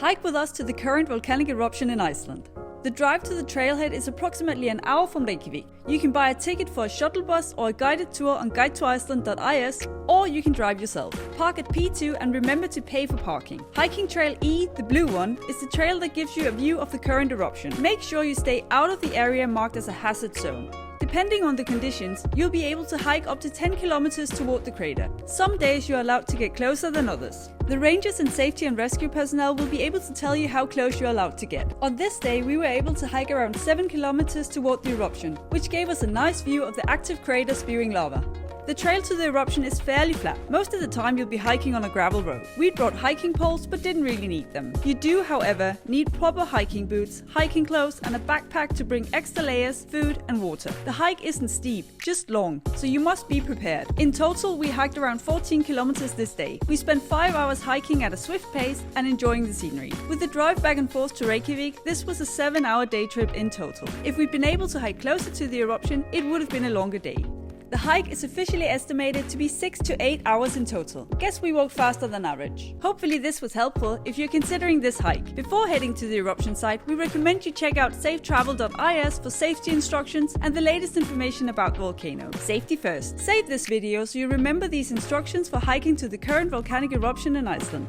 Hike with us to the current volcanic eruption in Iceland. The drive to the trailhead is approximately an hour from Reykjavik. You can buy a ticket for a shuttle bus or a guided tour on guidetoiceland.is, or you can drive yourself. Park at P2 and remember to pay for parking. Hiking Trail E, the blue one, is the trail that gives you a view of the current eruption. Make sure you stay out of the area marked as a hazard zone. Depending on the conditions, you'll be able to hike up to 10 kilometers toward the crater. Some days you're allowed to get closer than others. The rangers and safety and rescue personnel will be able to tell you how close you're allowed to get. On this day, we were able to hike around 7 kilometers toward the eruption, which gave us a nice view of the active crater spewing lava. The trail to the eruption is fairly flat. Most of the time you'll be hiking on a gravel road. We brought hiking poles but didn't really need them. You do, however, need proper hiking boots, hiking clothes and a backpack to bring extra layers, food and water. The hike isn't steep, just long, so you must be prepared. In total, we hiked around 14 kilometers this day. We spent 5 hours hiking at a swift pace and enjoying the scenery. With the drive back and forth to Reykjavik, this was a 7-hour day trip in total. If we'd been able to hike closer to the eruption, it would have been a longer day. The hike is officially estimated to be 6 to 8 hours in total. Guess we walked faster than average. Hopefully this was helpful if you're considering this hike. Before heading to the eruption site, we recommend you check out safetravel.is for safety instructions and the latest information about the volcano. Safety first. Save this video so you remember these instructions for hiking to the current volcanic eruption in Iceland.